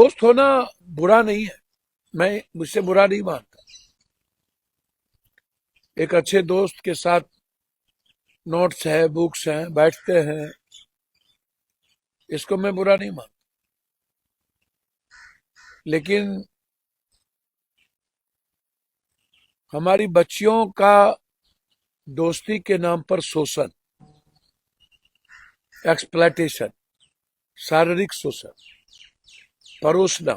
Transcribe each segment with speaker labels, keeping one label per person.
Speaker 1: दोस्त होना बुरा नहीं है। मैं मुझसे बुरा नहीं मानता। एक अच्छे दोस्त के साथ नोट्स है, बुक्स हैं, बैठते हैं, इसको मैं बुरा नहीं मानता। लेकिन हमारी बच्चियों का दोस्ती के नाम पर शोषण, एक्सप्लॉयटेशन, शारीरिक शोषण, परोसना,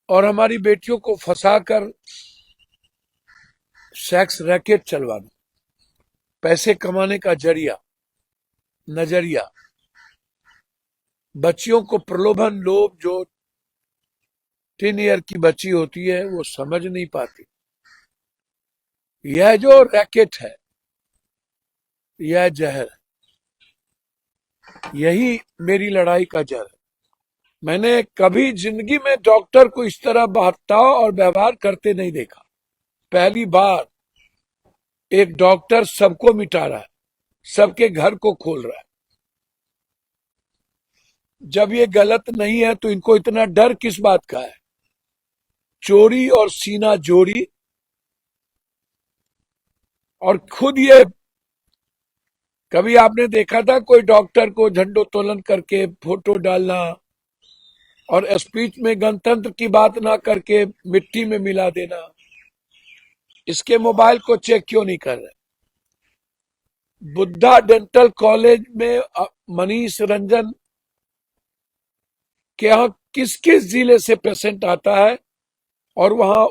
Speaker 1: और हमारी बेटियों को फंसाकर सेक्स रैकेट चलवाना, पैसे कमाने का जरिया, नजरिया, बच्चियों को प्रलोभन, लोभ, जो 10 ईयर की बच्ची होती है वो समझ नहीं पाती। यह जो रैकेट है, यह जहर है। यही मेरी लड़ाई का जहर है। मैंने कभी जिंदगी में डॉक्टर को इस तरह बर्ताव और व्यवहार करते नहीं देखा। पहली बार एक डॉक्टर सबको मिटा रहा है, सबके घर को खोल रहा है। जब ये गलत नहीं है तो इनको इतना डर किस बात का है? चोरी और सीना जोड़ी, और खुद ये, कभी आपने देखा था कोई डॉक्टर को झंडोत्तोलन करके फोटो डालना और स्पीच में गणतंत्र की बात ना करके मिट्टी में मिला देना? इसके मोबाइल को चेक क्यों नहीं कर रहे? बुद्धा डेंटल कॉलेज में मनीष रंजन के यहाँ किस किस जिले से पेशेंट आता है, और वहां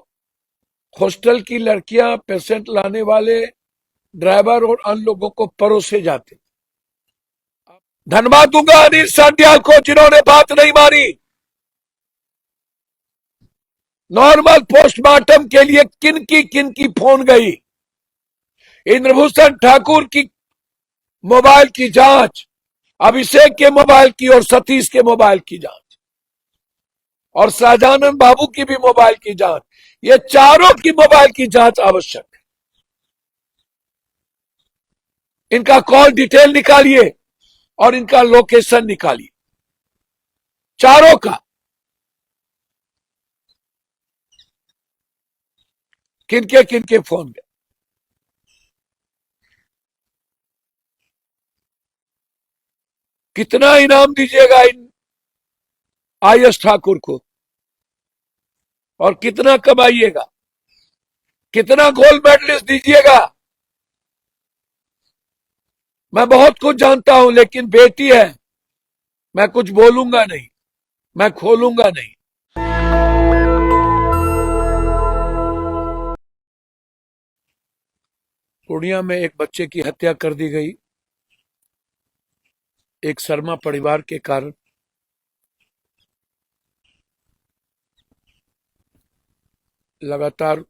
Speaker 1: हॉस्टल की लड़कियां पेशेंट लाने वाले ड्राइवर और अन्य लोगों को परोसे जाते। धन्यवाद दूंगा अनिल सान्याल को जिन्होंने बात नहीं मानी। नॉर्मल पोस्टमार्टम के लिए किन की फोन गई? इंद्रभूषण ठाकुर की मोबाइल की जांच, अभिषेक के मोबाइल की और सतीश के मोबाइल की जांच, और शाहजानंद बाबू की भी मोबाइल की जांच। ये चारों की मोबाइल की जांच आवश्यक है। इनका कॉल डिटेल निकालिए और इनका लोकेशन निकालिए, चारों का। किनके फोन गए? कितना इनाम दीजिएगा इन आईएस ठाकुर को, और कितना कमाइएगा? कितना गोल्ड मेडलिस्ट दीजिएगा? मैं बहुत कुछ जानता हूं, लेकिन बेटी है, मैं कुछ बोलूंगा नहीं, मैं खोलूंगा नहीं। पूर्णिया में एक बच्चे की हत्या कर दी गई, एक शर्मा परिवार के कारण। लगातार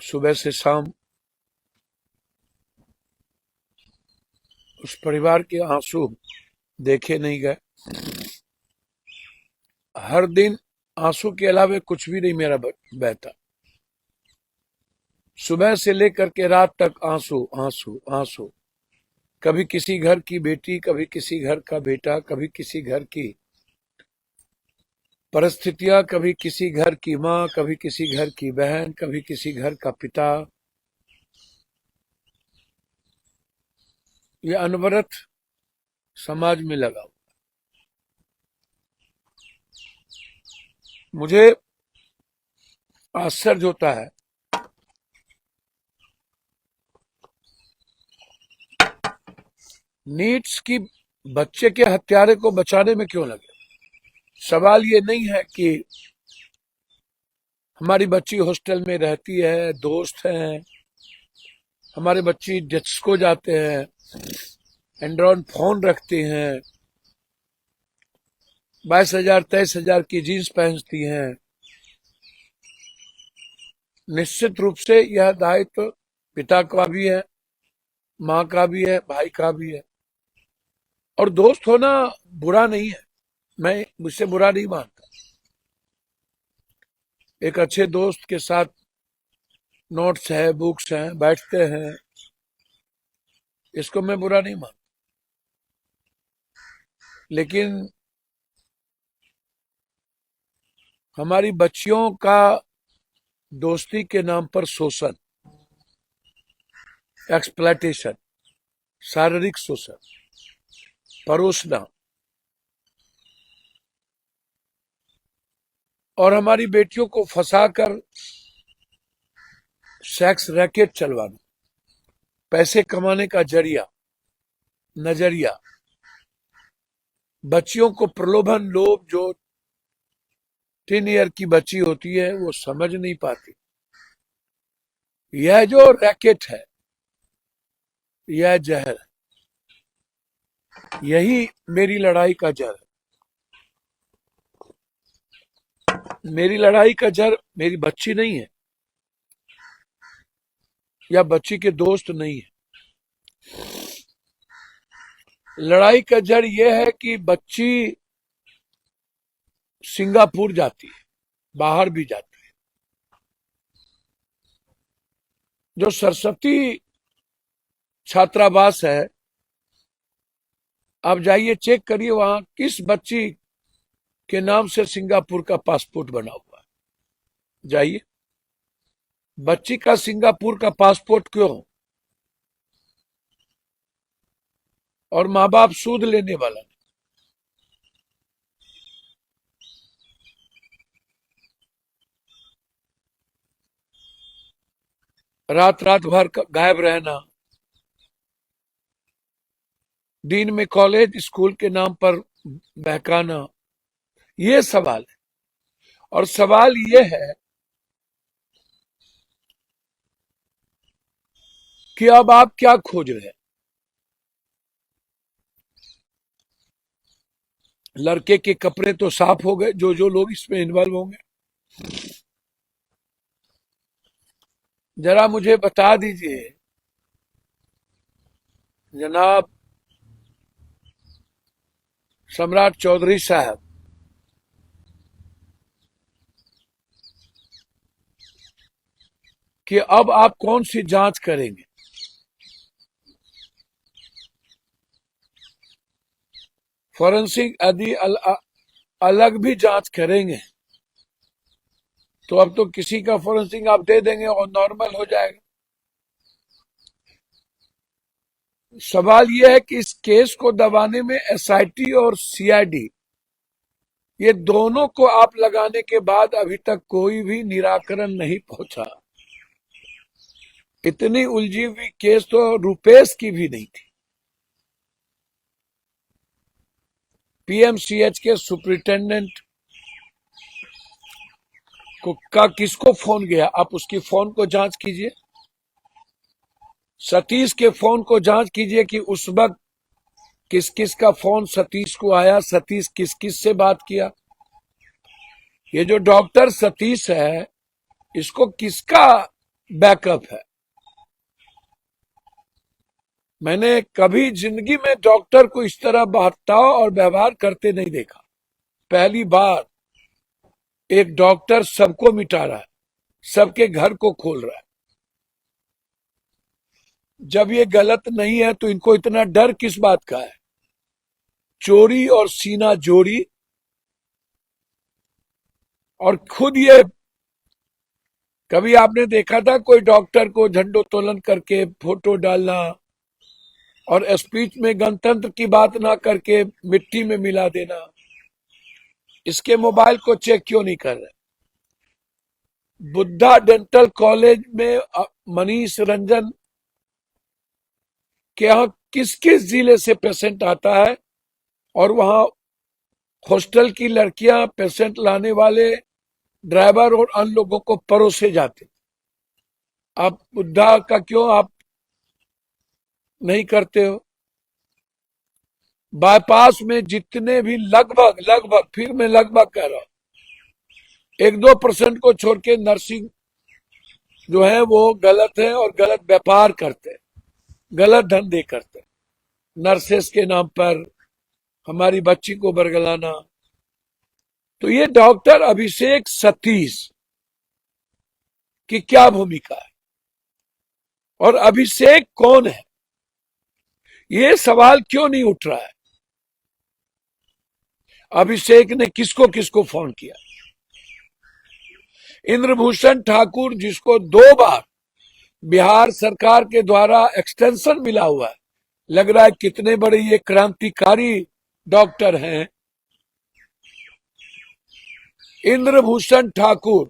Speaker 1: सुबह से शाम उस परिवार के आंसू देखे नहीं गए। हर दिन आंसू के अलावा कुछ भी नहीं मेरा बहता। सुबह से लेकर के रात तक आंसू आंसू आंसू। कभी किसी घर की बेटी, कभी किसी घर का बेटा, कभी किसी घर की परिस्थितियां, कभी किसी घर की माँ, कभी किसी घर की बहन, कभी किसी घर का पिता। ये अनवरत समाज में लगा। मुझे आश्चर्य होता है, नीट्स की बच्चे के हत्यारे को बचाने में क्यों लगे। सवाल ये नहीं है कि हमारी बच्ची हॉस्टल में रहती है, दोस्त हैं, हमारे बच्ची डिस्को जाते हैं, एंड्रॉइड फोन रखते हैं, 22,000 23,000 की जीन्स पहनती हैं। निश्चित रूप से यह दायित्व पिता का भी है, माँ का भी है, भाई का भी है। और दोस्त होना बुरा नहीं है, मैं मुझसे बुरा नहीं मानता। एक अच्छे दोस्त के साथ नोट्स है, बुक्स हैं, बैठते हैं, इसको मैं बुरा नहीं मानता। लेकिन हमारी बच्चियों का दोस्ती के नाम पर शोषण, एक्सप्लॉयटेशन, शारीरिक शोषण, परोसना, और हमारी बेटियों को फंसाकर सेक्स रैकेट चलवाना, पैसे कमाने का नजरिया, बच्चियों को प्रलोभन, लोभ, जो 10 ईयर की बच्ची होती है वो समझ नहीं पाती। यह जो रैकेट है, यह जहर है, यही मेरी लड़ाई का जहर है। मेरी लड़ाई का जहर मेरी बच्ची नहीं है, या बच्ची के दोस्त नहीं है। लड़ाई का जड़ यह है कि बच्ची सिंगापुर जाती है, बाहर भी जाती है। जो सरस्वती छात्रावास है, आप जाइए चेक करिए वहां किस बच्ची के नाम से सिंगापुर का पासपोर्ट बना हुआ है। जाइए, बच्ची का सिंगापुर का पासपोर्ट क्यों? और माँ बाप सूद लेने वाला। रात रात भर गायब रहना, दिन में कॉलेज स्कूल के नाम पर बहकाना, ये सवाल है। और सवाल ये है कि अब आप क्या खोज रहे हैं? लड़के के कपड़े तो साफ हो गए, जो जो लोग इसमें इन्वॉल्व होंगे। जरा मुझे बता दीजिए जनाब सम्राट चौधरी साहब, कि अब आप कौन सी जांच करेंगे? फॉरेंसिक यदि अलग भी जांच करेंगे तो अब तो किसी का फॉरेंसिक आप दे देंगे और नॉर्मल हो जाएगा। सवाल यह है कि इस केस को दबाने में एसआईटी और सीआईडी, ये दोनों को आप लगाने के बाद अभी तक कोई भी निराकरण नहीं पहुंचा। इतनी उलझी हुई केस तो रुपेश की भी नहीं थी। पीएमसीएच के सुपरिटेंडेंट का किसको फोन गया, आप उसकी फोन को जांच कीजिए। सतीश के फोन को जांच कीजिए कि उस वक्त किस किस का फोन सतीश को आया, सतीश किस किस से बात किया। ये जो डॉक्टर सतीश है, इसको किसका बैकअप है? मैंने कभी जिंदगी में डॉक्टर को इस तरह बर्ताव और व्यवहार करते नहीं देखा। पहली बार एक डॉक्टर सबको मिटा रहा है, सबके घर को खोल रहा है। जब ये गलत नहीं है तो इनको इतना डर किस बात का है? चोरी और सीना जोड़ी, और खुद ये, कभी आपने देखा था कोई डॉक्टर को झंडोत्तोलन करके फोटो डालना और स्पीच में गणतंत्र की बात ना करके मिट्टी में मिला देना? इसके मोबाइल को चेक क्यों नहीं कर रहे? बुद्धा डेंटल कॉलेज में मनीष रंजन के यहाँ किस किस जिले से पेशेंट आता है, और वहां हॉस्टल की लड़कियां पेशेंट लाने वाले ड्राइवर और अन्य लोगों को परोसे जाते। आप बुद्धा का क्यों आप नहीं करते हो? बाईपास में जितने भी लगभग फिर मैं लगभग कह रहा हूं, 1-2% को छोड़ के नर्सिंग जो है वो गलत है और गलत व्यापार करते हैं, गलत धंधे करते हैं। नर्सेस के नाम पर हमारी बच्ची को बरगलाना। तो ये डॉक्टर अभिषेक सतीश की क्या भूमिका है, और अभिषेक कौन है? ये सवाल क्यों नहीं उठ रहा है? अभिषेक ने किसको किसको फोन किया? इंद्रभूषण ठाकुर, जिसको 2 बार बिहार सरकार के द्वारा एक्सटेंशन मिला हुआ है, लग रहा है कितने बड़े ये क्रांतिकारी डॉक्टर हैं। इंद्रभूषण ठाकुर,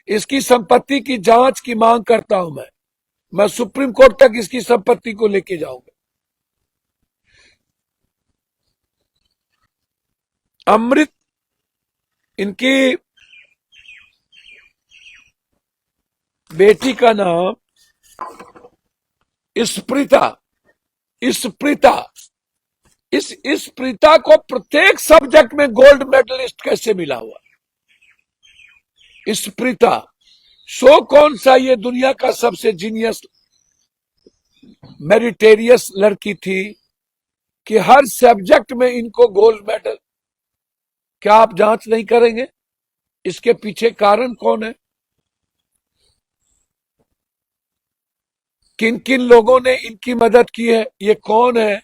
Speaker 1: इसकी संपत्ति की जांच की मांग करता हूं मैं सुप्रीम कोर्ट तक इसकी संपत्ति को लेके जाऊंगा। अमृत, इनकी बेटी का नाम स्प्रीता। स्प्रीता, इस प्रीता को प्रत्येक सब्जेक्ट में गोल्ड मेडलिस्ट कैसे मिला हुआ? स्प्रीता सो कौन सा ये दुनिया का सबसे जीनियस मेरिटेरियस लड़की थी कि हर सब्जेक्ट में इनको गोल्ड मेडल? क्या आप जांच नहीं करेंगे? इसके पीछे कारण कौन है? किन किन लोगों ने इनकी मदद की है? ये कौन है?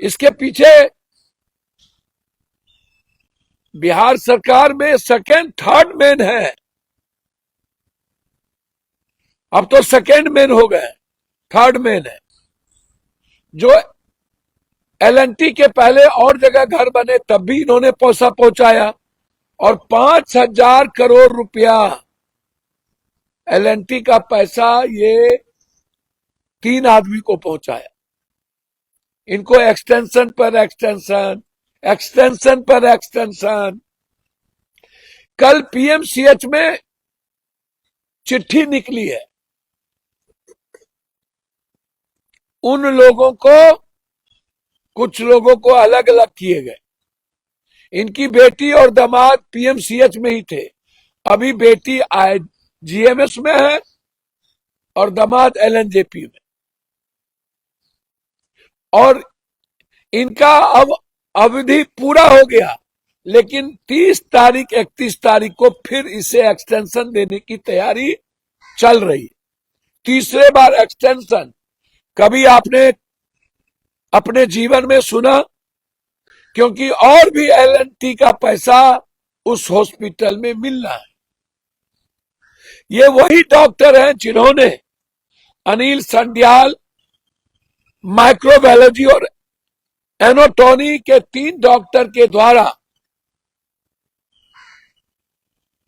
Speaker 1: इसके पीछे बिहार सरकार में सेकेंड थर्ड मैन है। अब तो सेकेंड मैन हो गए, थर्ड मैन है। जो एलएनटी के पहले और जगह घर बने तब भी इन्होंने पैसा पहुंचाया, और 5,000 करोड़ रुपया एलएनटी का पैसा ये 3 आदमी को पहुंचाया। इनको एक्सटेंशन पर एक्सटेंशन, एक्सटेंशन पर एक्सटेंशन। कल पीएमसीएच में चिट्ठी निकली है, उन लोगों को, कुछ लोगों को अलग अलग किए गए। इनकी बेटी और दामाद पीएमसीएच में ही थे। अभी बेटी जीएमएस में है और दामाद एलएनजेपी में। और इनका अब अवधि पूरा हो गया, लेकिन 30 तारीख 31 तारीख को फिर इसे एक्सटेंशन देने की तैयारी चल रही है। तीसरे बार एक्सटेंशन कभी आपने अपने जीवन में सुना? क्योंकि और भी एलएनटी का पैसा उस हॉस्पिटल में मिलना है। ये वही डॉक्टर हैं जिन्होंने अनिल संड्याल, माइक्रोबायोलॉजी और एनाटॉमी के 3 डॉक्टर के द्वारा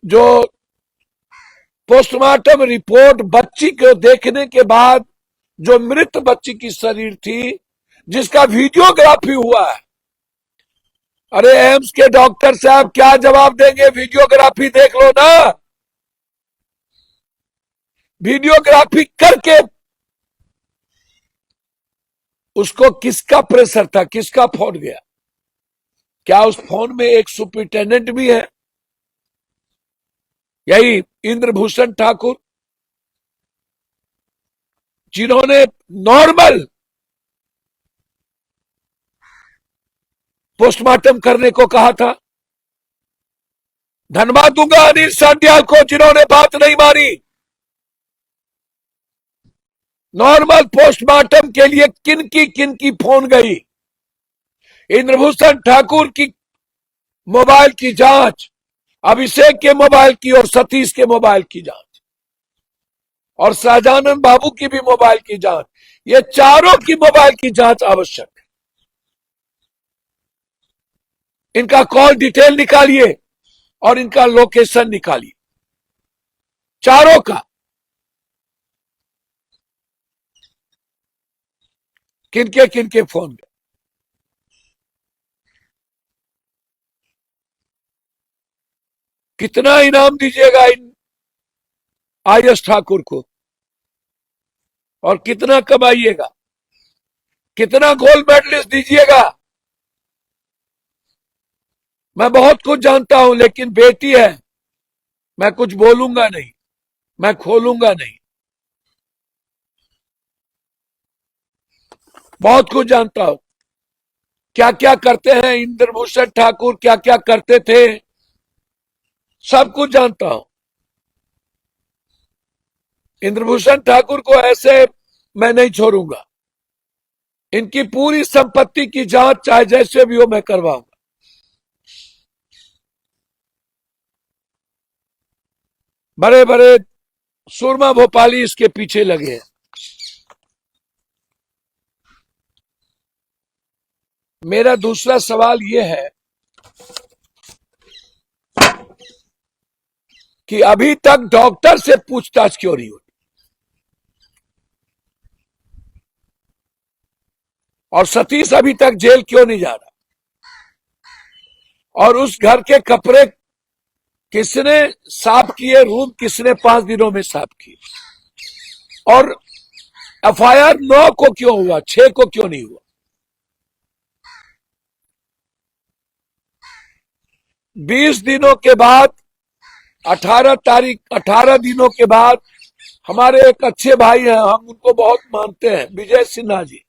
Speaker 1: जो पोस्टमार्टम रिपोर्ट बच्ची को देखने के बाद जो मृत बच्ची की शरीर थी, जिसका वीडियोग्राफी हुआ है। अरे एम्स के डॉक्टर साहब क्या जवाब देंगे? वीडियोग्राफी देख लो ना। वीडियोग्राफी करके उसको किसका प्रेशर था, किसका फोन गया? क्या उस फोन में एक सुपरिटेंडेंट भी है? यही इंद्रभूषण ठाकुर, जिन्होंने नॉर्मल पोस्टमार्टम करने को कहा था। धन्यवाद दूंगा अनिल संड्याल को, जिन्होंने बात नहीं मानी। नॉर्मल पोस्टमार्टम के लिए किन की फोन गई? इंद्रभूषण ठाकुर की मोबाइल की जांच, अभिषेक के मोबाइल की और सतीश के मोबाइल की जांच, और शाहजानंद बाबू की भी मोबाइल की जांच। ये चारों की मोबाइल की जांच आवश्यक है। इनका कॉल डिटेल निकालिए और इनका लोकेशन निकालिए, चारों का। किनके फोन पे? कितना इनाम दीजिएगा इन आईएस ठाकुर को, और कितना कमाइएगा? कितना गोल्ड मेडलिस्ट दीजिएगा? मैं बहुत कुछ जानता हूं, लेकिन बेटी है, मैं कुछ बोलूंगा नहीं, मैं खोलूंगा नहीं। बहुत कुछ जानता हूं, क्या क्या करते हैं इंद्रभूषण ठाकुर, क्या क्या करते थे, सब कुछ जानता हूं। इंद्रभूषण ठाकुर को ऐसे मैं नहीं छोड़ूंगा। इनकी पूरी संपत्ति की जांच चाहे जैसे भी हो मैं करवाऊंगा। बड़े बड़े सुरमा भोपाली इसके पीछे लगे हैं। मेरा दूसरा सवाल यह है कि अभी तक डॉक्टर से पूछताछ क्यों नहीं हुई, और सतीश अभी तक जेल क्यों नहीं जा रहा, और उस घर के कपड़े किसने साफ किए, रूम किसने 5 दिनों में साफ किए, और एफआईआर 9 को क्यों हुआ, 6 को क्यों नहीं हुआ। 20 दिनों के बाद 18 दिनों के बाद हमारे एक अच्छे भाई हैं, हम उनको बहुत मानते हैं, विजय सिन्हा जी,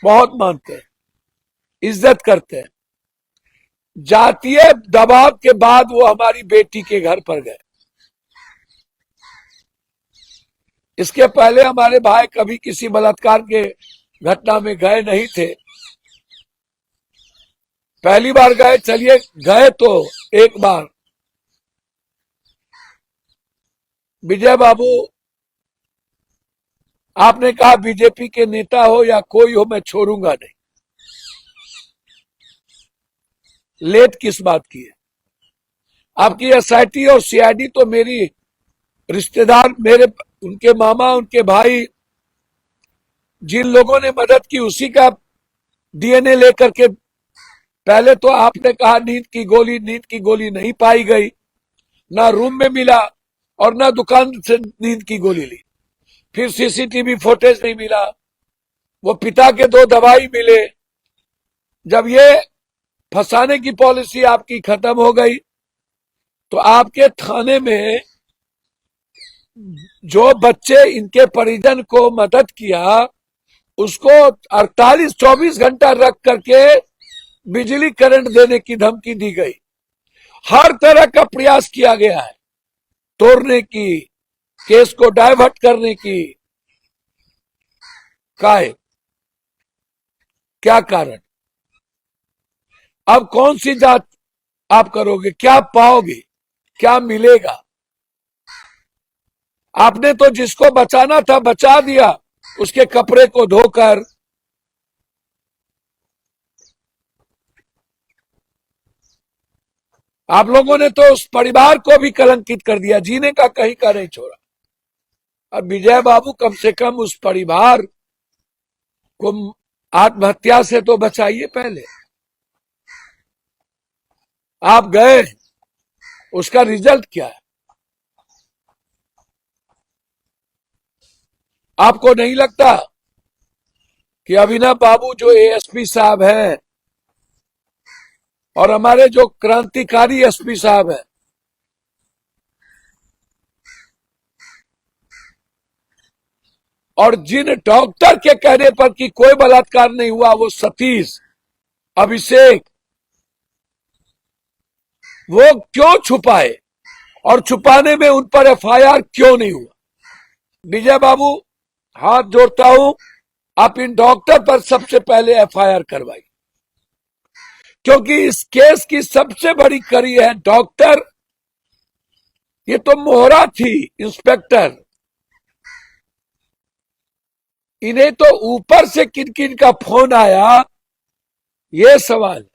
Speaker 1: बहुत मानते हैं, इज्जत करते हैं। जातीय दबाव के बाद वो हमारी बेटी के घर पर गए। इसके पहले हमारे भाई कभी किसी बलात्कार के घटना में गए नहीं थे, पहली बार गए। चलिए गए तो एक बार। विजय बाबू, आपने कहा बीजेपी के नेता हो या कोई हो, मैं छोड़ूंगा नहीं। लेट किस बात की है? आपकी एसआईटी और सीआईडी तो मेरी रिश्तेदार, मेरे उनके मामा, उनके भाई, जिन लोगों ने मदद की उसी का डीएनए लेकर के, पहले तो आपने कहा नींद की गोली नहीं पाई गई, ना रूम में मिला और ना दुकान से नींद की गोली ली। फिर सीसीटीवी फुटेज नहीं मिला, वो पिता के 2 दवाई मिले। जब ये फंसाने की पॉलिसी आपकी खत्म हो गई तो आपके थाने में जो बच्चे इनके परिजन को मदद किया उसको 48-24 घंटा रख करके बिजली करंट देने की धमकी दी गई। हर तरह का प्रयास किया गया है तोड़ने की, केस को डाइवर्ट करने की। काहे? क्या कारण? अब कौन सी जांच आप करोगे? क्या पाओगे? क्या मिलेगा? आपने तो जिसको बचाना था बचा दिया, उसके कपड़े को धोकर। आप लोगों ने तो उस परिवार को भी कलंकित कर दिया, जीने का कहीं का नहीं छोड़ा। अब विजय बाबू, कम से कम उस परिवार को आत्महत्या से तो बचाइए पहले। आप गए, उसका रिजल्ट क्या है? आपको नहीं लगता कि अभिनव बाबू जो एएसपी साहब हैं और हमारे जो क्रांतिकारी एसपी साहब हैं, और जिन डॉक्टर के कहने पर कि कोई बलात्कार नहीं हुआ, वो सतीश, अभिषेक, वो क्यों छुपाए, और छुपाने में उन पर एफआईआर क्यों नहीं हुआ? विजय बाबू, हाथ जोड़ता हूं, आप इन डॉक्टर पर सबसे पहले एफआईआर करवाइए, क्योंकि इस केस की सबसे बड़ी कड़ी है डॉक्टर। ये तो मोहरा थी, इंस्पेक्टर। इन्हें तो ऊपर से किन किन का फोन आया, ये सवाल।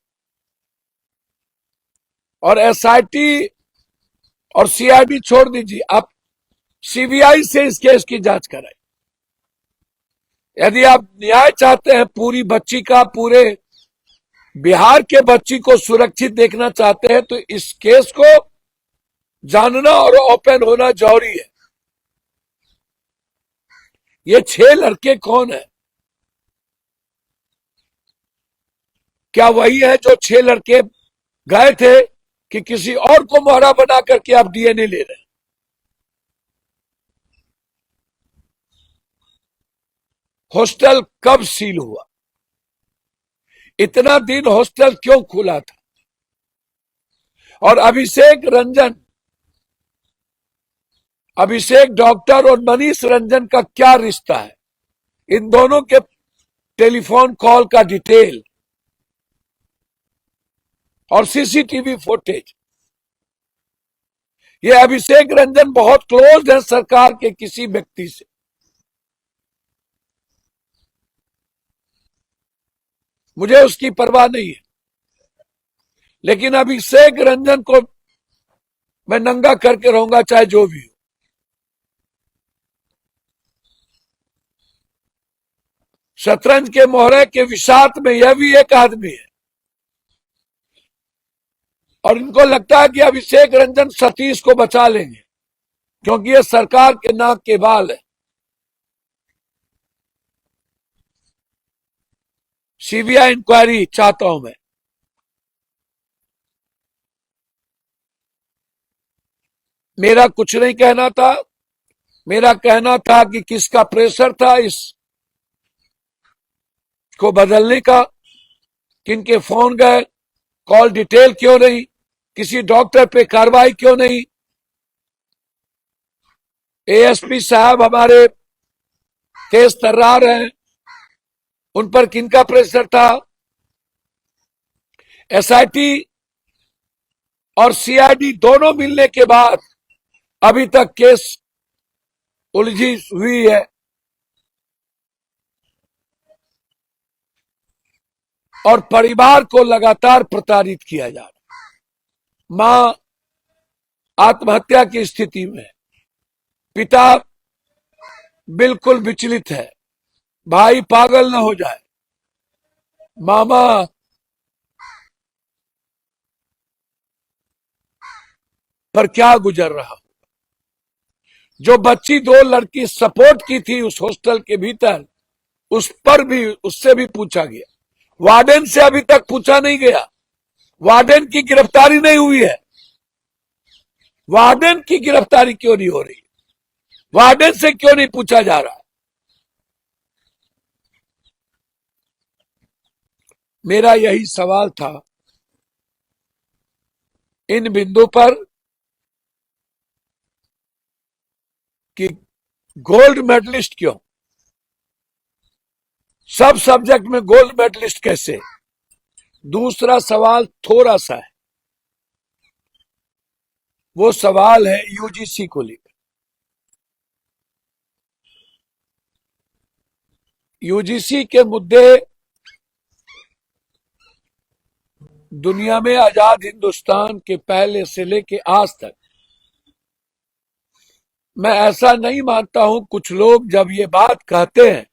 Speaker 1: और एसआईटी और सीआईडी छोड़ दीजिए, आप सीबीआई से इस केस की जांच कराएं। यदि आप न्याय चाहते हैं पूरी बच्ची का, पूरे बिहार के बच्ची को सुरक्षित देखना चाहते हैं, तो इस केस को जानना और ओपन होना जरूरी है। ये 6 लड़के कौन है? क्या वही है जो 6 लड़के गए थे कि किसी और को मोहरा बना करके आप डीएनए ले रहे हैं? हॉस्टल कब सील हुआ? इतना दिन हॉस्टल क्यों खुला था? और अभिषेक डॉक्टर और मनीष रंजन का क्या रिश्ता है? इन दोनों के टेलीफोन कॉल का डिटेल और सीसीटीवी फुटेज। ये अभिषेक रंजन बहुत क्लोज है सरकार के किसी व्यक्ति से। मुझे उसकी परवाह नहीं है, लेकिन अभिषेक रंजन को मैं नंगा करके रहूंगा, चाहे जो भी हो। शतरंज के मोहरे के विषाद में यह भी एक आदमी है, और इनको लगता है कि अभिषेक रंजन सतीश को बचा लेंगे, क्योंकि ये सरकार के नाक के बाल है। सीबीआई इंक्वायरी चाहता हूं मैं। मेरा कुछ नहीं कहना था, मेरा कहना था कि किसका प्रेशर था इस को बदलने का, किनके फोन गए, कॉल डिटेल क्यों नहीं, किसी डॉक्टर पे कार्रवाई क्यों नहीं। एएसपी साहब हमारे केस तर्रार हैं, उन पर किनका प्रेशर था। एसआईटी और सीआईडी दोनों मिलने के बाद अभी तक केस उलझी हुई है, और परिवार को लगातार प्रताड़ित किया जा रहा। मां आत्महत्या की स्थिति में, पिता बिल्कुल विचलित है, भाई पागल न हो जाए, मामा पर क्या गुजर रहा। जो बच्ची 2 लड़की सपोर्ट की थी उस हॉस्टल के भीतर, उस पर भी, उससे भी पूछा गया। वार्डन से अभी तक पूछा नहीं गया। वार्डन की गिरफ्तारी नहीं हुई है। वार्डन की गिरफ्तारी क्यों नहीं हो रही? वार्डन से क्यों नहीं पूछा जा रहा? मेरा यही सवाल था इन बिंदु पर कि गोल्ड मेडलिस्ट क्यों, सब सब्जेक्ट में गोल्ड मेडलिस्ट कैसे? दूसरा सवाल थोड़ा सा है, वो सवाल है यूजीसी को लेकर। यूजीसी के मुद्दे दुनिया में आजाद हिंदुस्तान के पहले से लेके आज तक, मैं ऐसा नहीं मानता हूं। कुछ लोग जब ये बात कहते हैं,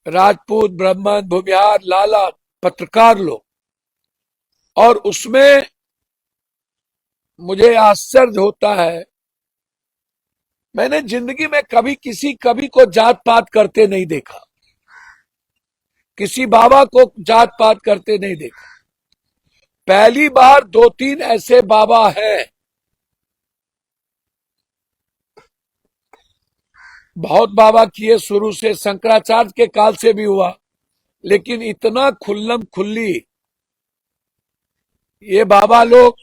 Speaker 1: राजपूत, ब्राह्मण, भूमिहार, लाला, पत्रकार लोग, और उसमें मुझे आश्चर्य होता है। मैंने जिंदगी में कभी किसी कवि को जात पात करते नहीं देखा, किसी बाबा को जात पात करते नहीं देखा। पहली बार 2-3 ऐसे बाबा हैं, बहुत बाबा किए शुरू से, शंकराचार्य के काल से भी हुआ, लेकिन इतना खुल्लम खुल्ली ये बाबा लोग,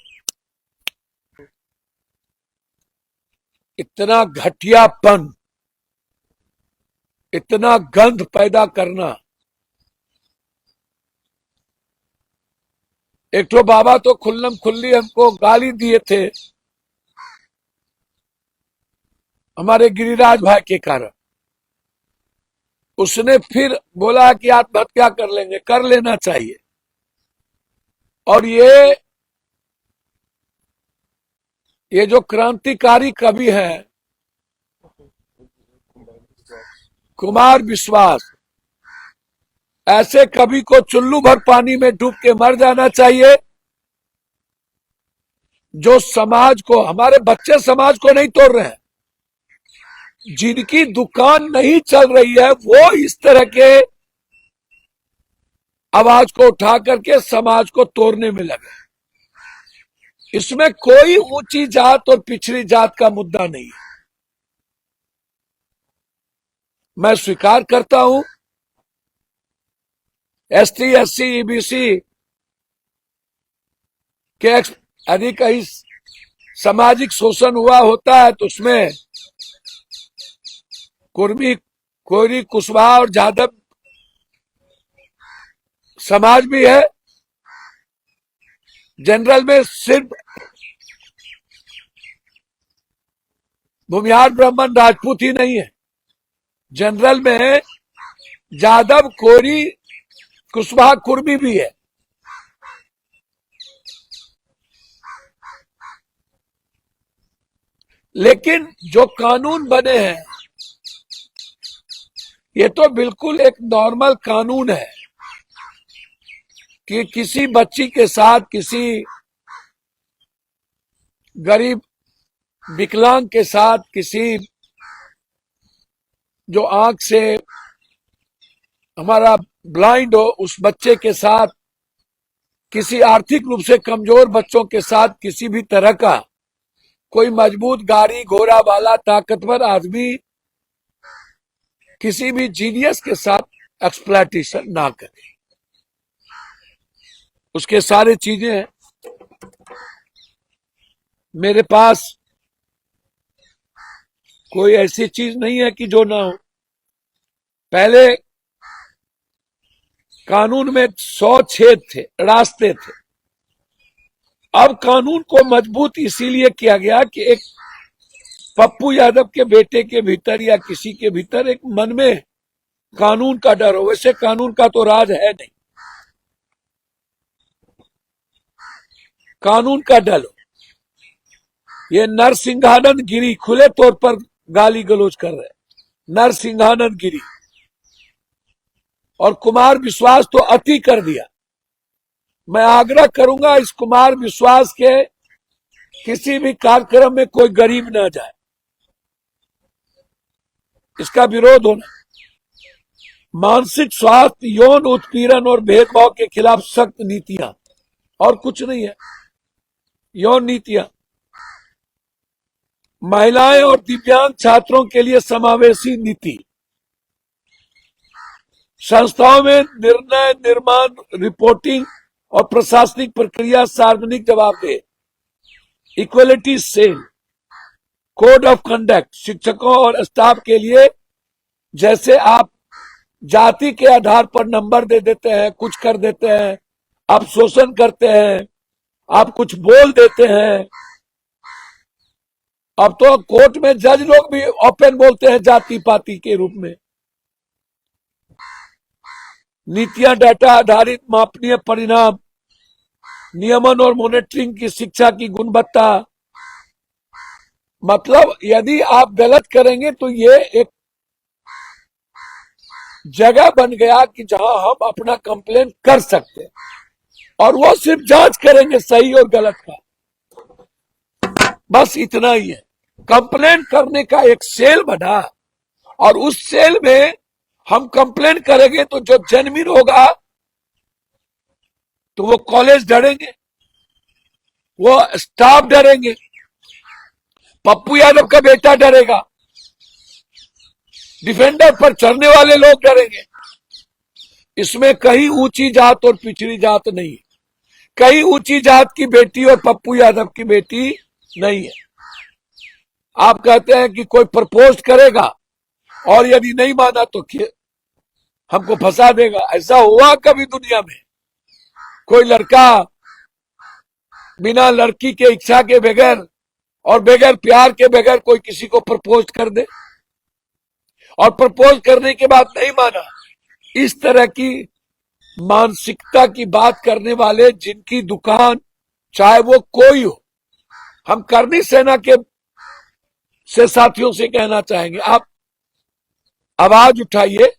Speaker 1: इतना घटियापन, इतना गंध पैदा करना। एक तो बाबा तो खुल्लम खुल्ली हमको गाली दिए थे हमारे गिरिराज भाई के कारण। उसने फिर बोला कि आत्महत्या कर लेंगे, कर लेना चाहिए। और ये जो क्रांतिकारी कवि हैं कुमार विश्वास, ऐसे कवि को चुल्लू भर पानी में डूब के मर जाना चाहिए। जो समाज को, हमारे बच्चे समाज को नहीं तोड़ रहे हैं, जिनकी दुकान नहीं चल रही है वो इस तरह के आवाज को उठा करके समाज को तोड़ने में लगे। इसमें कोई ऊंची जात और पिछड़ी जात का मुद्दा नहीं है। मैं स्वीकार करता हूं एसटी, एससी, ईबीसी के यदि कहीं सामाजिक शोषण हुआ होता है तो उसमें कुर्मी कोयरी, कुशवाहा और जादव समाज भी है। जनरल में सिर्फ भूमिहार ब्राह्मण राजपूत ही नहीं है, जनरल में जादव, कोयरी, कुशवाहा, कुर्मी भी है। लेकिन जो कानून बने हैं ये तो बिल्कुल एक नॉर्मल कानून है कि किसी बच्ची के साथ, किसी गरीब विकलांग के साथ, किसी जो आंख से हमारा ब्लाइंड हो उस बच्चे के साथ, किसी आर्थिक रूप से कमजोर बच्चों के साथ किसी भी तरह का कोई मजबूत गाड़ी घोड़ा वाला ताकतवर आदमी किसी भी जीनियस के साथ एक्सप्लॉइटेशन ना करे। उसके सारे चीजें हैं। मेरे पास कोई ऐसी चीज नहीं है कि जो ना हो। पहले कानून में 100 छेद थे, रास्ते थे। अब कानून को मजबूत इसीलिए किया गया कि एक पप्पू यादव के बेटे के भीतर या किसी के भीतर एक मन में कानून का डर हो। वैसे कानून का तो राज है नहीं, कानून का डर हो। ये नरसिंहानंद गिरी खुले तौर पर गाली गलौज कर रहे हैं, नरसिंहानंद गिरी। और कुमार विश्वास तो अति कर दिया। मैं आग्रह करूंगा इस कुमार विश्वास के किसी भी कार्यक्रम में कोई गरीब ना जाए, इसका विरोध होना। मानसिक स्वास्थ्य, यौन उत्पीड़न और भेदभाव के खिलाफ सख्त नीतियां, और कुछ नहीं है, यौन नीतियां। महिलाएं और दिव्यांग छात्रों के लिए समावेशी नीति। संस्थाओं में निर्णय निर्माण, रिपोर्टिंग और प्रशासनिक प्रक्रिया सार्वजनिक जवाबदेह। Equality cell, code of conduct. शिक्षकों और स्टाफ के लिए जैसे आप जाति के आधार पर नंबर दे देते हैं, कुछ कर देते हैं, आप शोषण करते हैं, आप कुछ बोल देते हैं। अब तो कोर्ट में जज लोग भी ओपन बोलते हैं जाति पाति के रूप में। नीतियां, डाटा आधारित मापनीय परिणाम, नियमन और मॉनिटरिंग की शिक्षा की गुणवत्ता। मतलब यदि आप गलत करेंगे तो ये एक जगह बन गया कि जहां हम अपना कंप्लेन कर सकते हैं, और वो सिर्फ जांच करेंगे सही और गलत का, बस इतना ही है। कंप्लेन करने का एक सेल बना, और उस सेल में हम कंप्लेन करेंगे तो जो जेन्युइन होगा तो वो कॉलेज डरेंगे, वो स्टाफ डरेंगे, पप्पू यादव का बेटा डरेगा, डिफेंडर पर चढ़ने वाले लोग डरेंगे। इसमें कहीं ऊंची जात और पिछड़ी जात नहीं है, कहीं ऊंची जात की बेटी और पप्पू यादव की बेटी नहीं है। आप कहते हैं कि कोई प्रपोज करेगा और यदि नहीं माना तो हमको फंसा देगा। ऐसा हुआ कभी दुनिया में? कोई लड़का बिना लड़की के इच्छा के बगैर और बगैर प्यार के बगैर कोई किसी को प्रपोज कर दे, और प्रपोज करने के बाद नहीं माना? इस तरह की मानसिकता की बात करने वाले जिनकी दुकान चाहे वो कोई हो, हम करनी सेना के से साथियों से कहना चाहेंगे, आप आवाज उठाइए।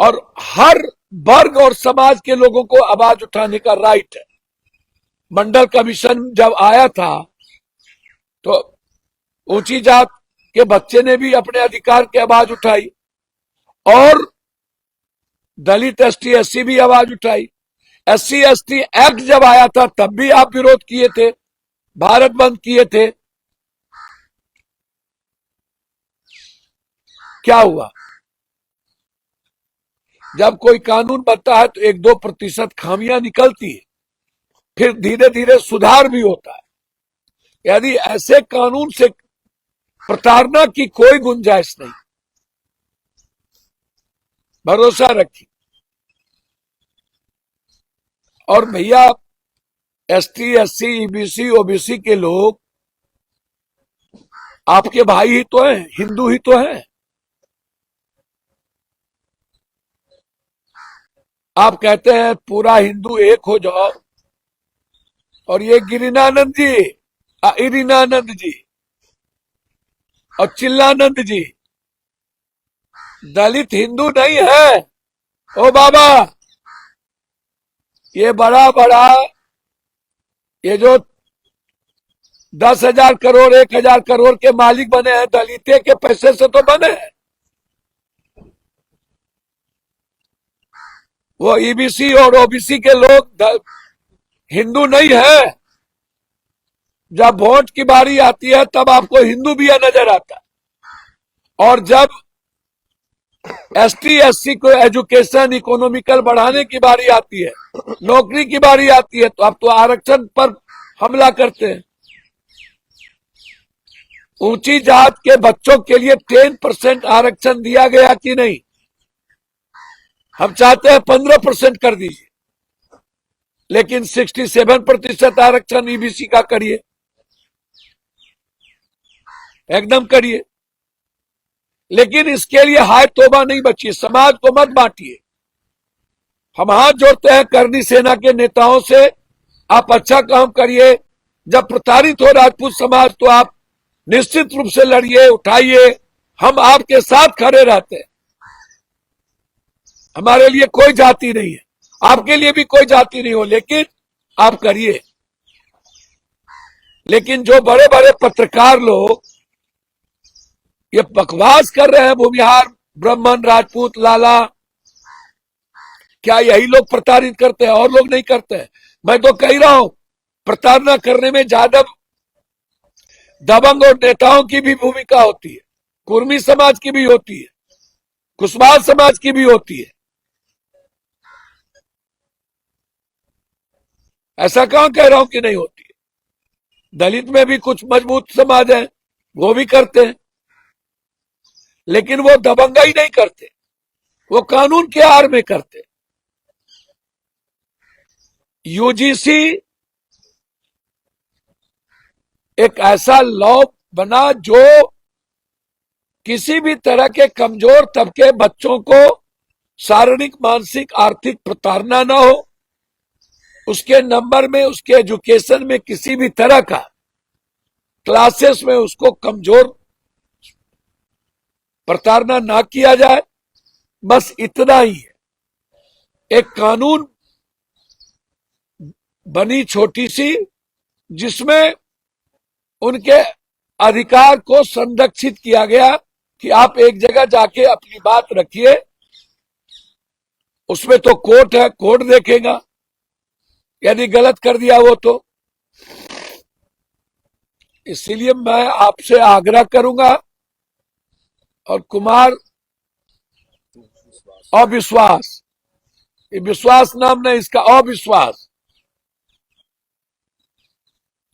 Speaker 1: और हर वर्ग और समाज के लोगों को आवाज उठाने का राइट है। मंडल कमीशन जब आया था तो ऊंची जात के बच्चे ने भी अपने अधिकार की आवाज उठाई, और दलित एसटी एससी भी आवाज उठाई। एससी एसटी एक्ट जब आया था तब भी आप विरोध किए थे, भारत बंद किए थे। क्या हुआ? जब कोई कानून बनता है तो 1-2% खामियां निकलती है, फिर धीरे धीरे सुधार भी होता है। यदि ऐसे कानून से प्रताड़ना की कोई गुंजाइश नहीं। भरोसा रखिए। और भैया एसटी, एससी, ईबीसी, ओबीसी के लोग आपके भाई ही तो हैं, हिंदू ही तो हैं। आप कहते हैं पूरा हिंदू एक हो जाओ, और ये गिरिनानंद जी, इरिनानंद जी और चिल्लानंद जी दलित हिंदू नहीं है। ओ बाबा, ये बड़ा बड़ा, ये जो 10,000 करोड़ 1,000 करोड़ के मालिक बने हैं, दलिते के पैसे से तो बने हैं। वो ईबीसी और ओबीसी के लोग हिंदू नहीं है। जब वोट की बारी आती है तब आपको हिंदू भी नजर आता है, और जब एसटी, एससी को एजुकेशन, इकोनॉमिकल बढ़ाने की बारी आती है, नौकरी की बारी आती है, तो आप तो आरक्षण पर हमला करते हैं। ऊंची जात के बच्चों के लिए 10% आरक्षण दिया गया कि नहीं? हम चाहते हैं 15% कर दीजिए, लेकिन 67% आरक्षण ईबीसी का करिए, एकदम करिए। लेकिन इसके लिए हाय तौबा नहीं बची, समाज को मत बांटिए। हम हाथ जोड़ते हैं करनी सेना के नेताओं से, आप अच्छा काम करिए। जब प्रताड़ित हो राजपूत समाज तो आप निश्चित रूप से लड़िए, उठाइए, हम आपके साथ खड़े रहते हैं। हमारे लिए कोई जाति नहीं है, आपके लिए भी कोई जाति नहीं हो, लेकिन आप करिए। लेकिन जो बड़े बड़े पत्रकार लोग ये बकवास कर रहे हैं, भूमिहार, ब्राह्मण, राजपूत, लाला, क्या यही लोग प्रताड़ित करते हैं और लोग नहीं करते हैं? मैं तो कह रहा हूं, प्रताड़ना करने में ज्यादा दबंग और नेताओं की भी भूमिका होती है, कुर्मी समाज की भी होती है, कुशवाहा समाज की भी होती है। ऐसा कहां कह रहा हूं कि नहीं होती है। दलित में भी कुछ मजबूत समाज है, वो भी करते हैं, लेकिन वो दबंगाई नहीं करते, वो कानून के आड़ में करते। यूजीसी एक ऐसा लॉ बना जो किसी भी तरह के कमजोर तबके बच्चों को शारीरिक, मानसिक, आर्थिक प्रताड़ना ना हो, उसके नंबर में, उसके एजुकेशन में किसी भी तरह का क्लासेस में उसको कमजोर प्रताड़ना ना किया जाए, बस इतना ही है। एक कानून बनी छोटी सी, जिसमें उनके अधिकार को संरक्षित किया गया कि आप एक जगह जाके अपनी बात रखिए, उसमें तो कोर्ट है, कोर्ट देखेगा, यदि गलत कर दिया वो तो। इसलिए मैं आपसे आग्रह करूंगा, और कुमार अविश्वास, ये विश्वास नाम नहीं, इसका अविश्वास।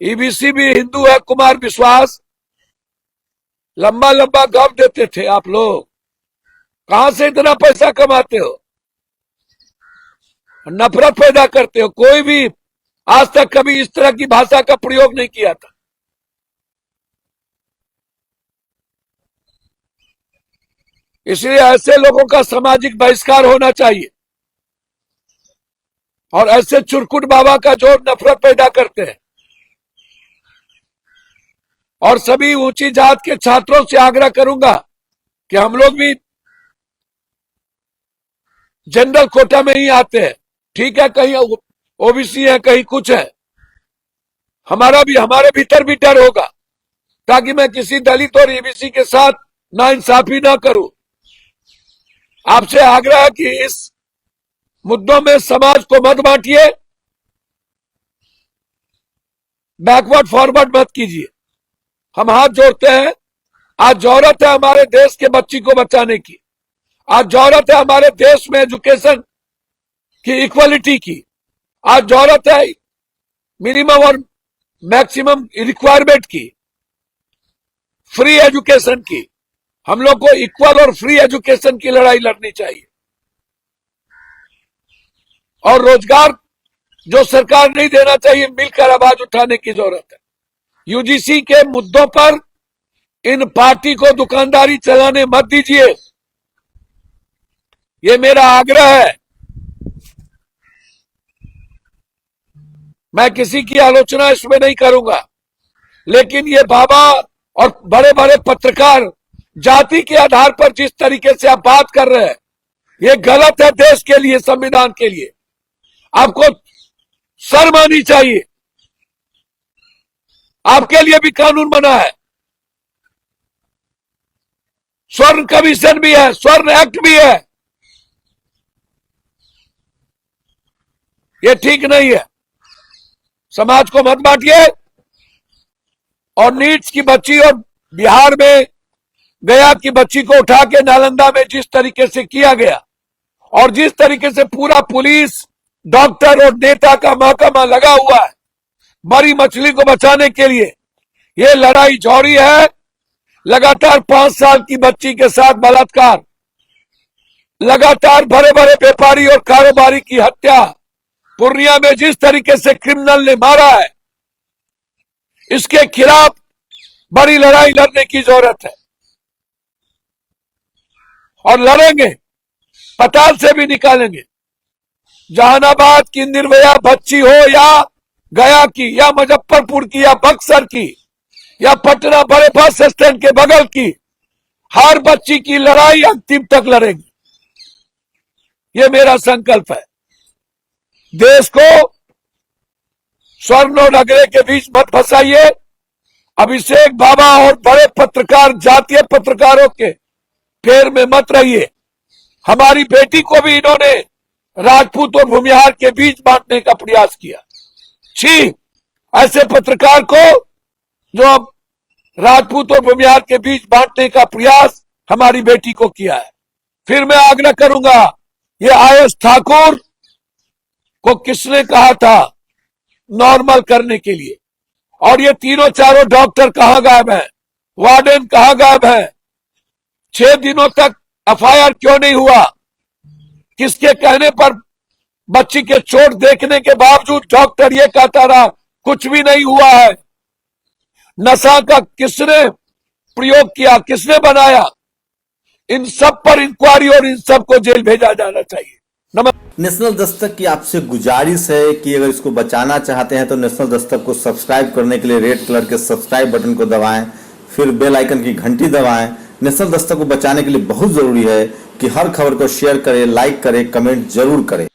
Speaker 1: ईबीसी भी हिंदू है, कुमार विश्वास, लंबा लंबा गप देते थे आप लोग। कहां से इतना पैसा कमाते हो, नफरत पैदा करते हो। कोई भी आज तक कभी इस तरह की भाषा का प्रयोग नहीं किया था। इसलिए ऐसे लोगों का सामाजिक बहिष्कार होना चाहिए, और ऐसे चुरकुट बाबा का जो नफरत पैदा करते हैं। और सभी ऊंची जात के छात्रों से आग्रह करूंगा कि हम लोग भी जनरल कोटा में ही आते हैं, ठीक है, कहीं ओबीसी है, कहीं कुछ है, हमारा भी, हमारे भीतर भी डर होगा, ताकि मैं किसी दलित और ईबीसी के साथ नाइंसाफी ना करूं। आपसे आग्रह है कि इस मुद्दों में समाज को मत बांटिए, बैकवर्ड फॉरवर्ड मत कीजिए। हम हाथ जोड़ते हैं। आज जरूरत है हमारे देश के बच्ची को बचाने की, आज जरूरत है हमारे देश में एजुकेशन की इक्वलिटी की, आज जरूरत है मिनिमम और मैक्सिमम रिक्वायरमेंट की, फ्री एजुकेशन की। हम लोग को इक्वल और फ्री एजुकेशन की लड़ाई लड़नी चाहिए। और रोजगार जो सरकार नहीं देना चाहिए, मिलकर आवाज उठाने की जरूरत है। यूजीसी के मुद्दों पर इन पार्टी को दुकानदारी चलाने मत दीजिए, ये मेरा आग्रह है। मैं किसी की आलोचना इसमें नहीं करूंगा, लेकिन ये बाबा और बड़े बड़े पत्रकार जाति के आधार पर जिस तरीके से आप बात कर रहे हैं, ये गलत है। देश के लिए, संविधान के लिए आपको शर्म आनी चाहिए। आपके लिए भी कानून बना है, स्वर्ण कमीशन भी है, स्वर्ण एक्ट भी है। ये ठीक नहीं है। समाज को मत बांटिए। और नीट्स की बच्ची और बिहार में गया की बच्ची को उठा के नालंदा में जिस तरीके से किया गया, और जिस तरीके से पूरा पुलिस, डॉक्टर और नेता का महकमा लगा हुआ है मरी मछली को बचाने के लिए, ये लड़ाई जारी है। लगातार 5 साल की बच्ची के साथ बलात्कार, लगातार बड़े बड़े व्यापारी और कारोबारी की हत्या, पूर्णिया में जिस तरीके से क्रिमिनल ने मारा है, इसके खिलाफ बड़ी लड़ाई लड़ने की जरूरत है। और लड़ेंगे, पताल से भी निकालेंगे। जहानाबाद की निर्भया बच्ची हो, या गया की, या मुजफ्फरपुर की, या बक्सर की, या पटना बड़े बस स्टैंड के बगल की, हर बच्ची की लड़ाई अंतिम तक लड़ेंगे। ये मेरा संकल्प है। देश को स्वर्ण और अगरे के बीच मत फंसाइए। अभिषेक बाबा और बड़े पत्रकार, जातीय पत्रकारों के फेर में मत रहिए। हमारी बेटी को भी इन्होंने राजपूत और भूमिहार के बीच बांटने का प्रयास किया। छी, ऐसे पत्रकार को जो अब राजपूत और भूमिहार के बीच बांटने का प्रयास हमारी बेटी को किया है। फिर मैं आग्रह करूंगा, ये आईएस ठाकुर को किसने कहा था नॉर्मल करने के लिए, और ये तीनों चारों डॉक्टर कहां गायब हैं, वार्डन कहां गायब है? 6 दिनों तक एफआईआर क्यों नहीं हुआ? किसके कहने पर बच्ची के चोट देखने के बावजूद डॉक्टर ये कहता रहा कुछ भी नहीं हुआ है? नशा का किसने प्रयोग किया, किसने बनाया? इन सब पर इंक्वायरी और इन सब को जेल भेजा जाना चाहिए।
Speaker 2: नेशनल दस्तक की आपसे गुजारिश है कि अगर इसको बचाना चाहते हैं तो नेशनल दस्तक को सब्सक्राइब करने के लिए रेड कलर के सब्सक्राइब बटन को दबाएं, फिर बेल आइकन की घंटी दबाएं। नेशनल दस्तक को बचाने के लिए बहुत जरूरी है कि हर खबर को शेयर करें, लाइक करें, कमेंट जरूर करें।